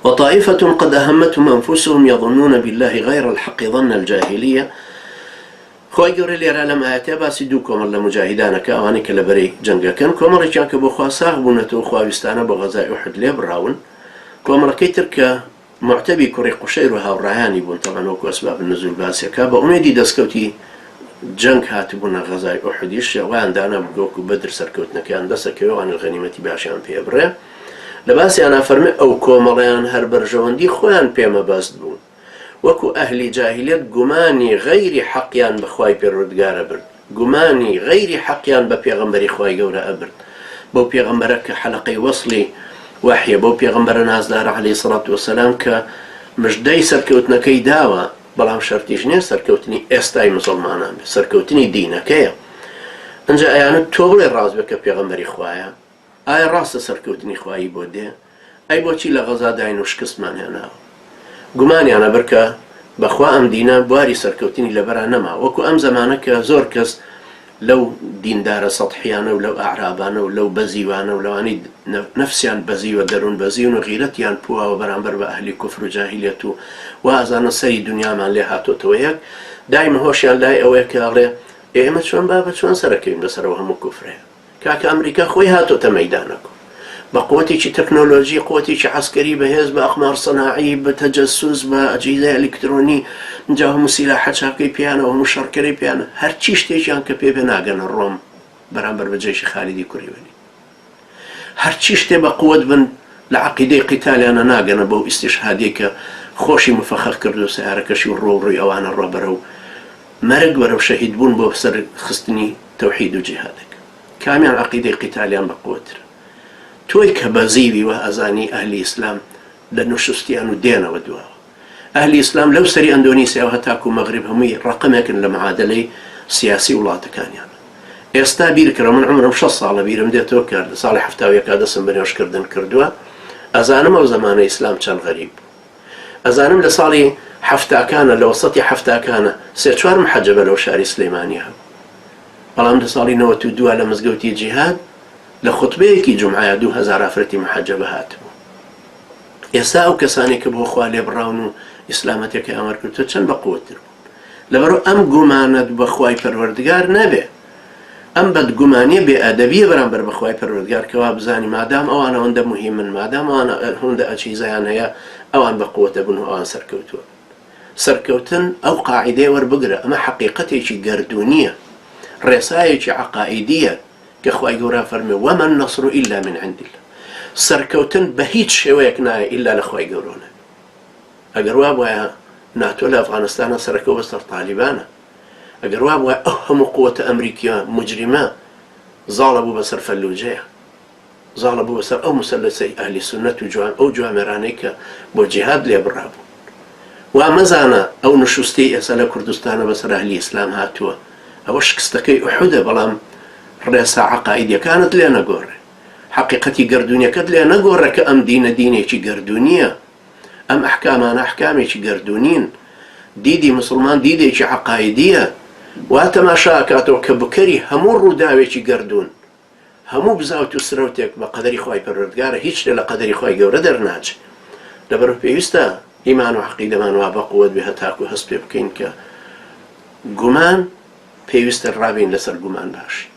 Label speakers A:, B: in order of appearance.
A: وطائفة قد أهمتهم أنفسهم يظنون بالله غير الحق ظن الجاهلية. خۆی گەورە لێرە لەم ئاەتە باسی دوو کۆمەڵ لە مجاهیدانەکە ئەوانەی کە لە بەرەی جەنگەکەن کۆمەڵێکیان کە بۆ خوا ساغ بوونەتەوە خواویستانە بۆ غەزای ئوحد لێ بڕاون. کۆمەڵەکەی تر کە معتەبی کوڕی قوشەیر و هاوڕایانی بوون تەمەەن وەکو ئەسباب النزول باسیەکە بە ئومێدی دەستکەوتی جەنگ هاتبوونە غەزای ئوحدیش ئەویان دانا بگۆک و بەدر سەرکەوتنەکەیان دەسەکەوێوان غەنیمەتی باشیان پێ بڕێ. لە باسییان ئافەرمێ ئەو کۆمەڵیان هەر بەرژەوەندی خۆیان پێمە بەست بوون وەکو ئەهلی جاهلیەت گومانی غەیری حەقیان بەخوای پەروەردگارە برد، گومانی غەیری حەقیان بە پێغەمبەری خوای گەورە ئەبرد، بەو پێغەمبەرە کە حەلەقەی وەصلی وحیە، بەو پێغەمبەرە نازدارە عەلەیهی سەڵات وەسەلام کە مژدەی سەرکەوتنەکەی داوە بەڵام شەرتیش نییە سەرکەوتنی ئێستای مسلمانان بێت، سەرکەوتنی دینەکەیە. ئەنجا ئەیانت تۆ بڵێ ڕاست بێ کە پێغەمبەری خوایە؟ ئایا ڕاستە سەرکەوتنی خوایی بۆ دێ؟ ئەی بۆچی لە غەزا داین و شکستمان هێناوە؟ گومانیانە بەرکە بەخوا ئەم دینە بواری سەرکەوتنی لەبەرا نەما، وەکو ئەم زەمانە کە زۆر کەس لەو دیندارە سەطحیانە و لەو ئاعرابانە و لەو بەزیوانە و لەوانەی نەفسیان بەزیوە دەروون بەزیون و غیرەتیان پووەوە بەرامبەر بە ئەهلی کوفر و جاهیلیەت و وازانە سەری دنیامان لێ هاتۆتەوە یەک، دایمە هۆشیان لای ئەوەیە کە ئەڵێ ئێمە چۆن بابە چۆن سەرەکەوین بەسەرەوە هەموو کوفرەیە. کاکە ئەمریکا خۆی هاتۆتە مەیدانەکە بە قوتێکی تەکنۆلۆژی، قوتێکی عسکەری بەهێز، بە ئەقمار سەناعی، بە تەجەسوس، بە ئەجهیزەی ئەلکترۆنی، جا هەموو سیلاحە چاکەی پیانە و هەموو شەڕکەرەی پیانە، هەرچی شتێکیان کە پێ بێ ناگەنە ڕۆم بەرامبەر بە جێشی خالیدی کوڕیوەلی. هەرچی شتێ بە قوت بن لە عەقیدەی قیتالیانە ناگەنە بەو ئیستیشهادیە کە خۆشی مفەخەخ کرد و سیارەکەشی و ڕۆڕووی ئەوانە ڕۆ بەرەو مەرگ بەرەو شەهید بوون بۆ سەر خستنی تەوحید و جیهادەکە. کامیان عەقیدەی قیتالیان بە قوتر؟ تۆی کە بەزیوی وە ئەزانی ئەهلی ئیسلام لە نوشستیان و دێنەوە دواوە. ئەهلی ئیسلام لەو سەری ئەندۆنیسیا و هەتاکو مەغریب هەمووی ڕقمێکن لە معادلەی سیاسی وڵاتەکانیان. ئێستا بیرکرە من عمرم 6 ساڵە بیرم دێتەوە کە لە ساڵی 70 دەستم بەنێوشکردن کردووە. ئەزانم ئەو زەمانە ئیسلام چەند غەریب بوو. ئەزانم لە ساڵی 70 لە وەسەتی 70 3-4 محەجەبە لەو شاری سلەیمانی هەبوو. بەڵام لە ساڵی 92 لە مزگەوتی جیهاد لە خوتبەیەکی جومعەیە 2000 ئافرەتی محەجەبە هاتبوو. ئێستا ئەو کەسانی کە بۆ خوا لێبڕاون و ئیسلامەتێکی ئەمەر کردووە چەند بە قوتر بوون. لەبەرەوە ئەم گومانەت بە خوای پەروەردگار نەبێ، ئەم بەدگومانیە بێئەدەبیە بەرامبەر بە خوای پەروەردگار کەوا بزانی مادام ئەوانە هەندە مهمن، مادام ئەوانە هەندە ئەچیزەیان هەیە ئەوان بە قوتە بن و ئەوان سەرکەوتووە. سەرکەوتن ئەو قاعیدەیە وەربگرە، ئەمە حەقیقەتێکی گەردوونیە، ڕێسایەکی عەقائیدیە کە خوای گەورە فەرمێ وەمە النەصر ئیلا من عند الله. سەرکەوتن بە هیچ شێوەیەک نایە ئیلا لە خوای گەورەوە. ئەگەر وا بوایە ناتۆ لە ئەفغانستانە سەرەکەوت بەسەر تالیبانە، ئەگەر وا بوایە ئەو هەموو قووەتە ئەمریکیە مجریمە زاڵە بوو بەسەر فەلوجەیە، زاڵە بوو بەسەر ئەو مسەلەسەی ئەهلی سونەت و جوان ئەو جوامێرانەی کە بۆ جیهاد لێ بڕابوون. وا مەزانە ئەو نشوستی ئێستا لە کوردستانە بەسەر ئەهلی ئیسلام هاتووە، ئەوە شکستەکەی ئوحودە، بەڵام ڕێسا عەقائیدیەکانت لێ نەگۆڕێ، حەقیقەتی گەردوونیەکەت لێ نەگۆڕێ کە ئەم دینە دینێکی گەردوونیە، ئەم ئەحکامانە ئەحکامێکی گەردوونین، دیدی مسلمان دیدێکی عەقائیدیە. وا تەماشا ئەکاتەوە کە بکەری هەموو ڕووداوێکی گەردوون، هەموو بزاوت و سرەوتێک بە قەدەری خوای پەروەردگارە، هیچ شتێ لە قەدەری خوای گەورە دەرناچێت. لەبەرەوە پێویستە ئیمان و عەقیدەمان وا بە قووەت بێ هەتاکو هەست پێ بکەین کە گومان پێویستە ڕابین لەسەر گومان باشی.